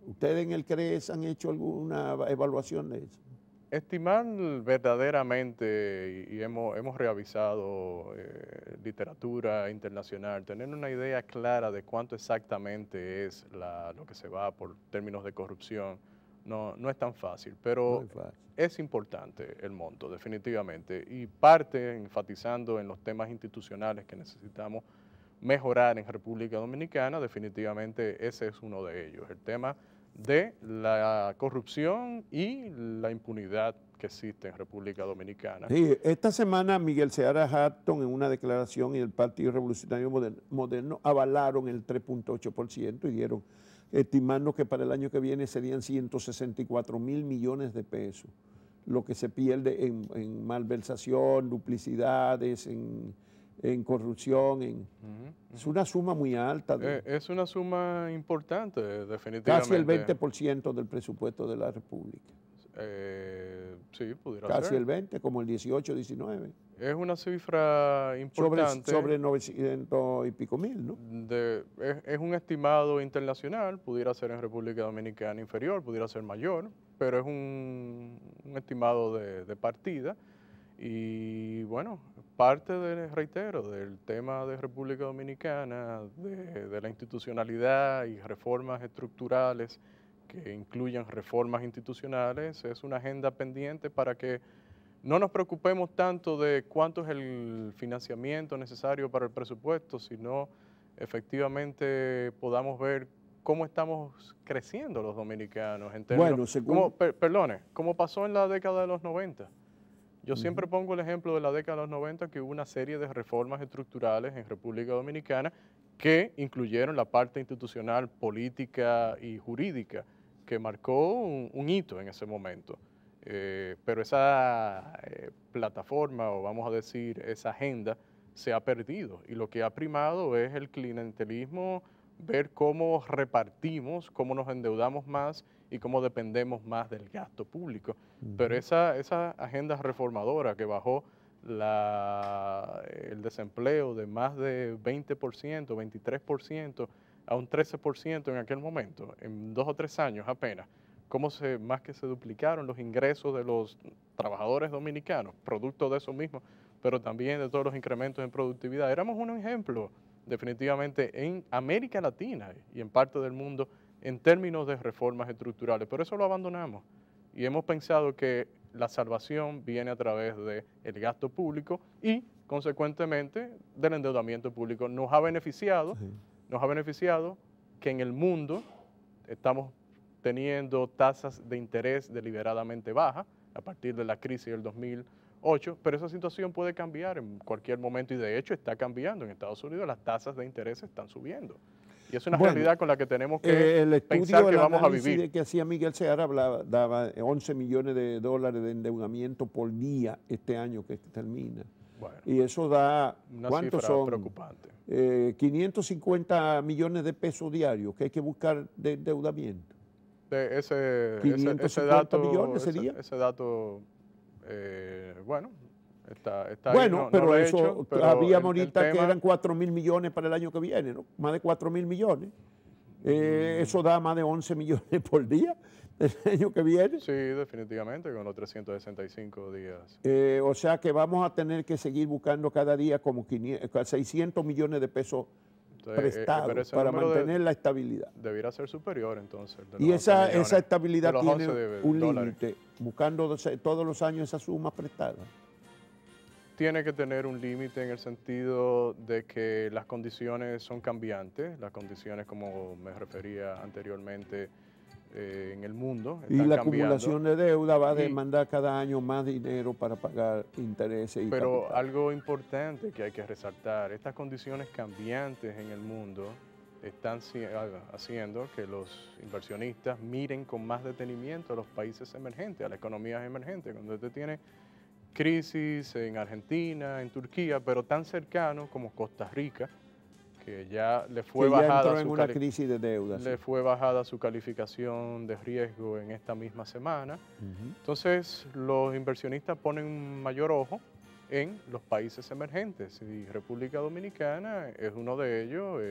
¿Ustedes en el CRES han hecho alguna evaluación de eso? Estimar verdaderamente, y hemos revisado literatura internacional, tener una idea clara de cuánto exactamente es lo que se va por términos de corrupción, no es tan fácil, pero es importante el monto, definitivamente, y parte enfatizando en los temas institucionales que necesitamos mejorar en República Dominicana, definitivamente ese es uno de ellos, el tema de la corrupción y la impunidad que existe en República Dominicana. Sí, esta semana Miguel Seara Hatton en una declaración y el Partido Revolucionario Moderno avalaron el 3.8% y dieron, estimando que para el año que viene serían 164.000 millones de pesos, lo que se pierde en malversación, duplicidades, en corrupción, es una suma muy alta. Es una suma importante, definitivamente. Casi el 20% del presupuesto de la República. Sí, pudiera Casi ser. El 20, como el 18, 19. Es una cifra importante. Sobre 900 y pico mil, ¿no? Es un estimado internacional, pudiera ser en República Dominicana inferior, pudiera ser mayor, pero es un estimado de partida. Y bueno, parte reitero, del tema de República Dominicana, de la institucionalidad y reformas estructurales que incluyan reformas institucionales, es una agenda pendiente para que no nos preocupemos tanto de cuánto es el financiamiento necesario para el presupuesto, sino efectivamente podamos ver cómo estamos creciendo los dominicanos en términos, como pasó en la década de los 90. Yo siempre pongo el ejemplo de la década de los 90, que hubo una serie de reformas estructurales en República Dominicana que incluyeron la parte institucional, política y jurídica, que marcó un hito en ese momento. Pero esa plataforma, o vamos a decir, esa agenda, se ha perdido. Y lo que ha primado es el clientelismo, ver cómo repartimos, cómo nos endeudamos más y cómo dependemos más del gasto público. Pero esa agenda reformadora que bajó el desempleo de más de 20%, 23%, a un 13% en aquel momento, en 2 o 3 años apenas, cómo más que se duplicaron los ingresos de los trabajadores dominicanos, producto de eso mismo, pero también de todos los incrementos en productividad. Éramos un ejemplo, definitivamente, en América Latina y en parte del mundo, en términos de reformas estructurales, pero eso lo abandonamos. Y hemos pensado que la salvación viene a través del gasto público y, consecuentemente, del endeudamiento público. Nos ha beneficiado que en el mundo estamos teniendo tasas de interés deliberadamente bajas a partir de la crisis del 2008, pero esa situación puede cambiar en cualquier momento y de hecho está cambiando. En Estados Unidos las tasas de interés están subiendo. Y es una realidad con la que tenemos que pensar que vamos a vivir. El que hacía Miguel Seara daba 11 millones de dólares de endeudamiento por día este año que termina. Bueno, y eso da, ¿cuántos son? Preocupante. 550 millones de pesos diarios que hay que buscar de endeudamiento. Ese dato, millones sería. Ese dato, bueno, está bueno, ahí, pero no eso hecho, pero habíamos ahorita que eran 4.000 millones para el año que viene, ¿no? Más de 4.000 millones. Eso da más de 11 millones por día el año que viene. Sí, definitivamente, con los 365 días. O sea que vamos a tener que seguir buscando cada día como 600 millones de pesos prestados para mantener la estabilidad. Debiera ser superior entonces. Y esa estabilidad tiene un límite, buscando todos los años esas sumas prestadas. Tiene que tener un límite en el sentido de que las condiciones son cambiantes, las condiciones, como me refería anteriormente, en el mundo están y la cambiando. Acumulación de deuda va a demandar cada año más dinero para pagar intereses y pero capital. Algo importante que hay que resaltar, estas condiciones cambiantes en el mundo están haciendo que los inversionistas miren con más detenimiento a los países emergentes, a las economías emergentes. Cuando usted tiene crisis en Argentina, en Turquía, pero tan cercano como Costa Rica, que ya le fue bajada en una crisis de deuda. Le fue bajada su calificación de riesgo en esta misma semana. Entonces, los inversionistas ponen un mayor ojo en los países emergentes y República Dominicana es uno de ellos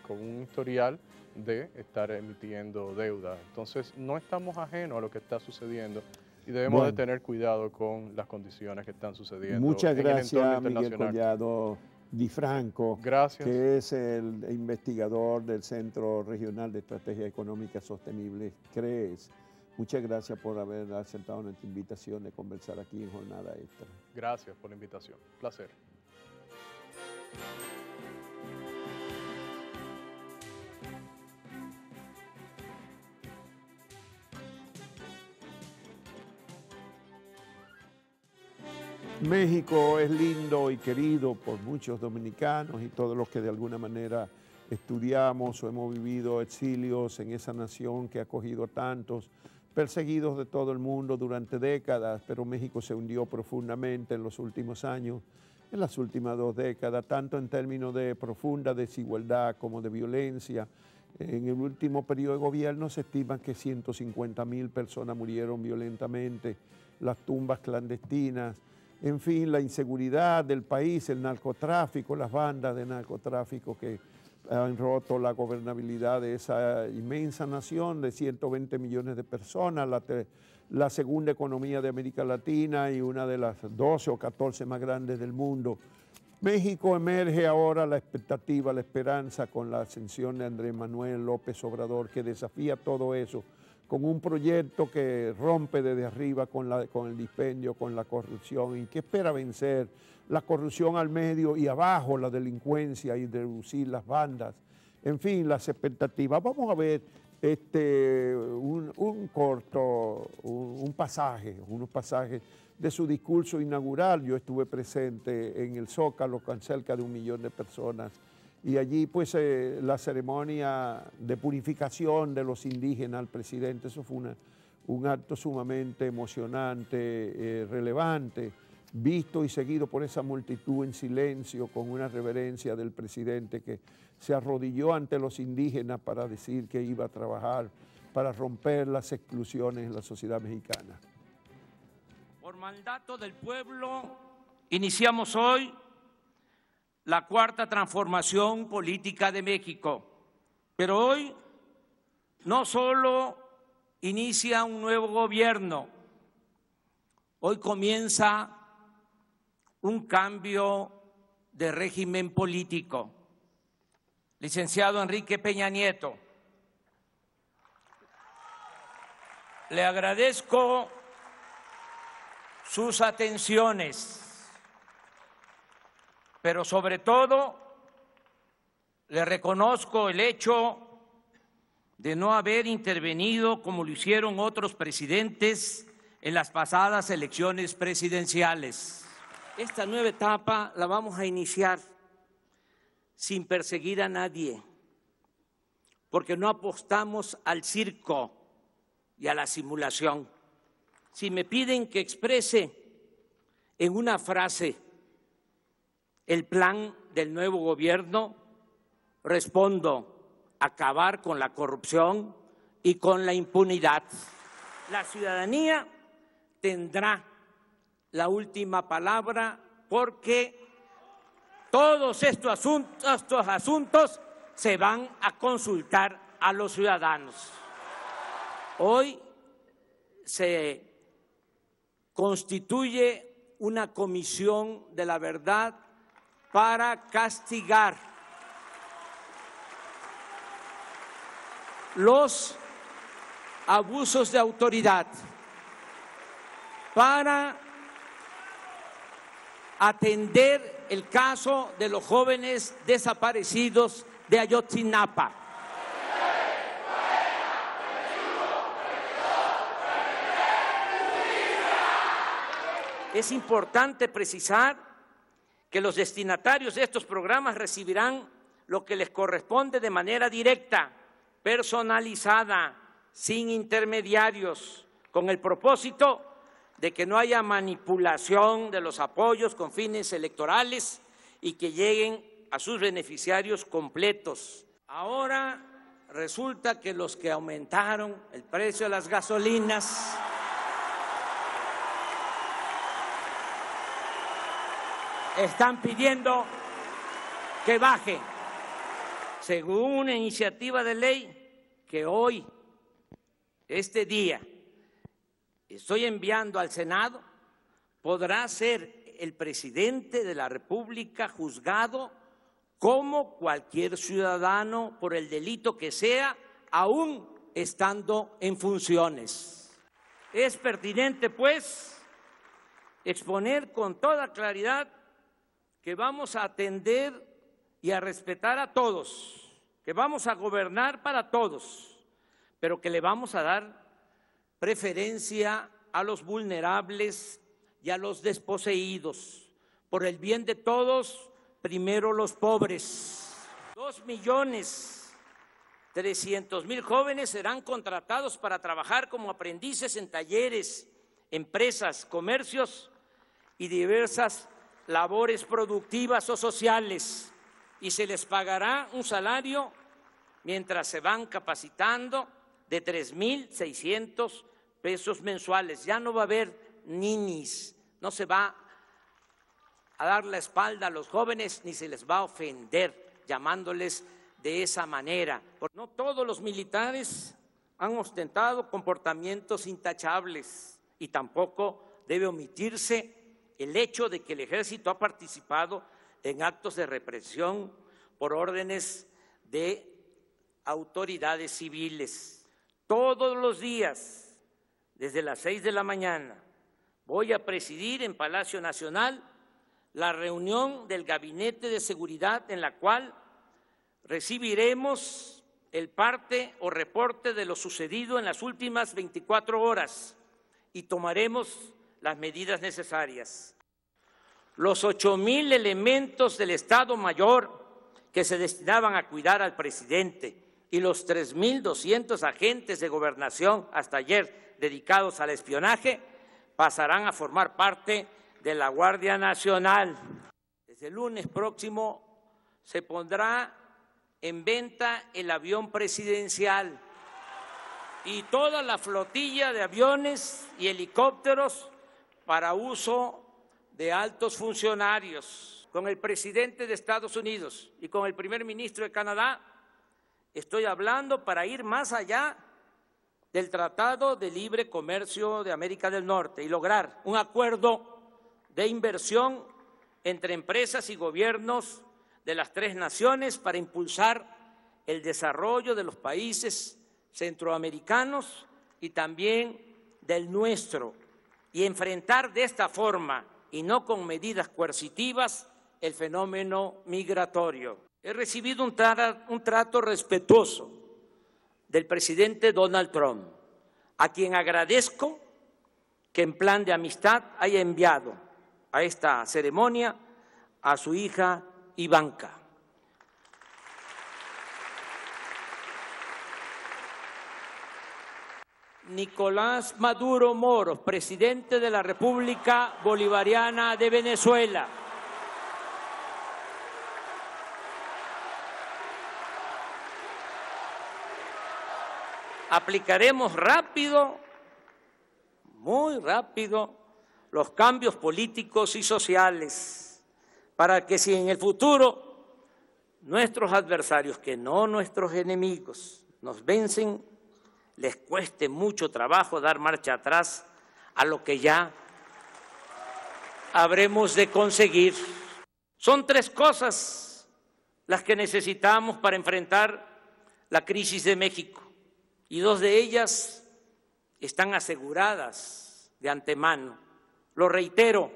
con un historial de estar emitiendo deuda. Entonces, no estamos ajenos a lo que está sucediendo y debemos de tener cuidado con las condiciones que están sucediendo. Muchas gracias, Miguel Collado Di Franco, gracias, que es el investigador del Centro Regional de Estrategia Económica Sostenible, CREES. Muchas gracias por haber aceptado nuestra invitación de conversar aquí en Jornada Extra. Gracias por la invitación. Placer. México es lindo y querido por muchos dominicanos y todos los que de alguna manera estudiamos o hemos vivido exilios en esa nación que ha acogido a tantos perseguidos de todo el mundo durante décadas, pero México se hundió profundamente en los últimos años, en las últimas 2 décadas, tanto en términos de profunda desigualdad como de violencia. En el último periodo de gobierno se estima que 150.000 personas murieron violentamente, las tumbas clandestinas, en fin, la inseguridad del país, el narcotráfico, las bandas de narcotráfico que han roto la gobernabilidad de esa inmensa nación de 120 millones de personas, la segunda economía de América Latina y una de las 12 o 14 más grandes del mundo. México emerge ahora la expectativa, la esperanza con la ascensión de Andrés Manuel López Obrador, que desafía todo eso, con un proyecto que rompe desde arriba con el dispendio, con la corrupción y que espera vencer la corrupción al medio y abajo la delincuencia y reducir las bandas. En fin, las expectativas. Vamos a ver unos pasajes de su discurso inaugural. Yo estuve presente en el Zócalo con cerca de 1 millón de personas y allí pues la ceremonia de purificación de los indígenas al presidente, eso fue un acto sumamente emocionante, relevante, visto y seguido por esa multitud en silencio, con una reverencia del presidente que se arrodilló ante los indígenas para decir que iba a trabajar para romper las exclusiones en la sociedad mexicana. Por mandato del pueblo, iniciamos hoy la cuarta transformación política de México. Pero hoy no solo inicia un nuevo gobierno, hoy comienza un cambio de régimen político. Licenciado Enrique Peña Nieto, le agradezco sus atenciones, pero sobre todo le reconozco el hecho de no haber intervenido como lo hicieron otros presidentes en las pasadas elecciones presidenciales. Esta nueva etapa la vamos a iniciar sin perseguir a nadie, porque no apostamos al circo y a la simulación. Si me piden que exprese en una frase el plan del nuevo gobierno, respondo: acabar con la corrupción y con la impunidad. La ciudadanía tendrá la última palabra porque todos estos asuntos se van a consultar a los ciudadanos. Hoy se constituye una comisión de la verdad para castigar los abusos de autoridad, para atender el caso de los jóvenes desaparecidos de Ayotzinapa. Es importante precisar que los destinatarios de estos programas recibirán lo que les corresponde de manera directa, personalizada, sin intermediarios, con el propósito de que no haya manipulación de los apoyos con fines electorales y que lleguen a sus beneficiarios completos. Ahora resulta que los que aumentaron el precio de las gasolinas están pidiendo que baje. Según una iniciativa de ley que hoy, este día, estoy enviando al Senado, podrá ser el presidente de la República juzgado como cualquier ciudadano por el delito que sea, aún estando en funciones. Es pertinente, pues, exponer con toda claridad que vamos a atender y a respetar a todos, que vamos a gobernar para todos, pero que le vamos a dar preferencia a los vulnerables y a los desposeídos. Por el bien de todos, primero los pobres. 2.300.000 jóvenes serán contratados para trabajar como aprendices en talleres, empresas, comercios y diversas labores productivas o sociales, y se les pagará un salario mientras se van capacitando de 3.600 pesos mensuales. Ya no va a haber ninis, no se va a dar la espalda a los jóvenes ni se les va a ofender llamándoles de esa manera. No todos los militares han ostentado comportamientos intachables y tampoco debe omitirse el hecho de que el Ejército ha participado en actos de represión por órdenes de autoridades civiles. Todos los días, desde las 6 de la mañana, voy a presidir en Palacio Nacional la reunión del Gabinete de Seguridad en la cual recibiremos el parte o reporte de lo sucedido en las últimas 24 horas y tomaremos las medidas necesarias. Los 8,000 elementos del Estado Mayor que se destinaban a cuidar al presidente y los 3.200 agentes de gobernación hasta ayer dedicados al espionaje pasarán a formar parte de la Guardia Nacional. Desde el lunes próximo se pondrá en venta el avión presidencial y toda la flotilla de aviones y helicópteros para uso de altos funcionarios. Con el presidente de Estados Unidos y con el primer ministro de Canadá estoy hablando para ir más allá del Tratado de Libre Comercio de América del Norte y lograr un acuerdo de inversión entre empresas y gobiernos de las 3 naciones para impulsar el desarrollo de los países centroamericanos y también del nuestro, y enfrentar de esta forma y no con medidas coercitivas el fenómeno migratorio. He recibido un trato respetuoso del presidente Donald Trump, a quien agradezco que en plan de amistad haya enviado a esta ceremonia a su hija Ivanka. Nicolás Maduro Moros, presidente de la República Bolivariana de Venezuela. Aplicaremos rápido, muy rápido, los cambios políticos y sociales para que si en el futuro nuestros adversarios, que no nuestros enemigos, nos vencen, les cueste mucho trabajo dar marcha atrás a lo que ya habremos de conseguir. Son 3 cosas las que necesitamos para enfrentar la crisis de México y 2 de ellas están aseguradas de antemano. Lo reitero,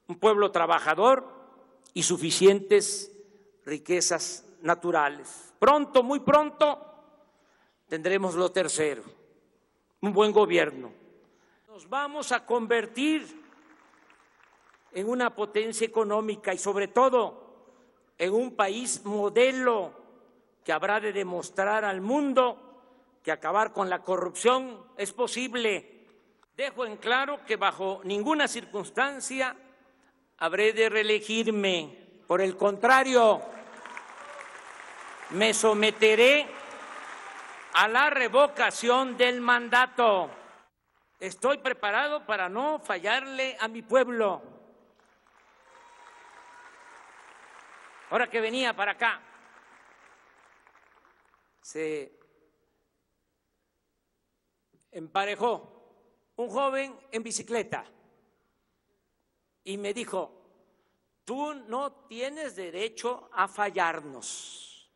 un pueblo trabajador y suficientes riquezas naturales. Pronto, muy pronto, tendremos lo tercero, un buen gobierno. Nos vamos a convertir en una potencia económica y sobre todo en un país modelo que habrá de demostrar al mundo que acabar con la corrupción es posible. Dejo en claro que bajo ninguna circunstancia habré de reelegirme. Por el contrario, me someteré a la revocación del mandato. Estoy preparado para no fallarle a mi pueblo. Ahora que venía para acá, se emparejó un joven en bicicleta y me dijo: tú no tienes derecho a fallarnos.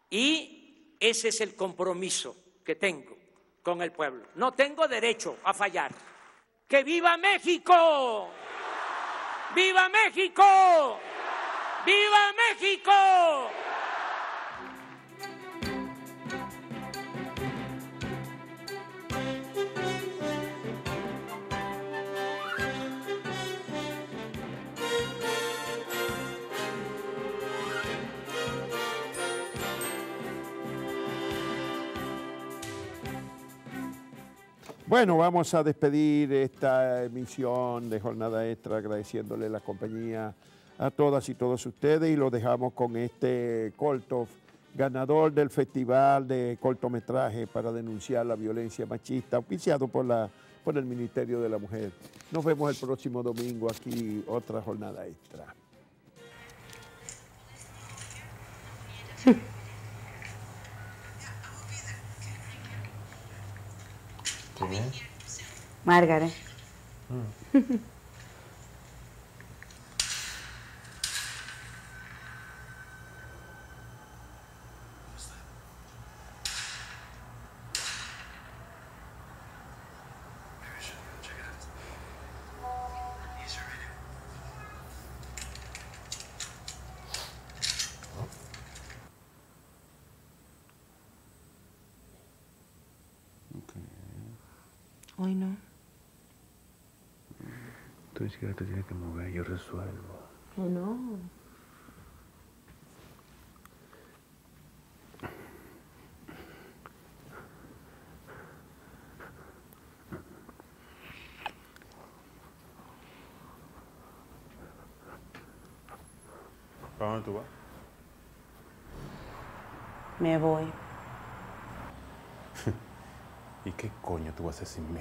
Y ese es el compromiso que tengo con el pueblo. No tengo derecho a fallar. ¡Que viva México! ¡Viva México! ¡Viva México! Bueno, vamos a despedir esta emisión de Jornada Extra agradeciéndole la compañía a todas y todos ustedes y lo dejamos con este corto, ganador del Festival de Cortometraje para denunciar la violencia machista, auspiciado por el Ministerio de la Mujer. Nos vemos el próximo domingo aquí, otra Jornada Extra. ¿Quién es? Margaret. Hoy no. Tú ni siquiera te tienes que mover, yo resuelvo. Que no. ¿Para dónde tú vas? Me voy. ¿Y qué coño tú vas a hacer sin mí?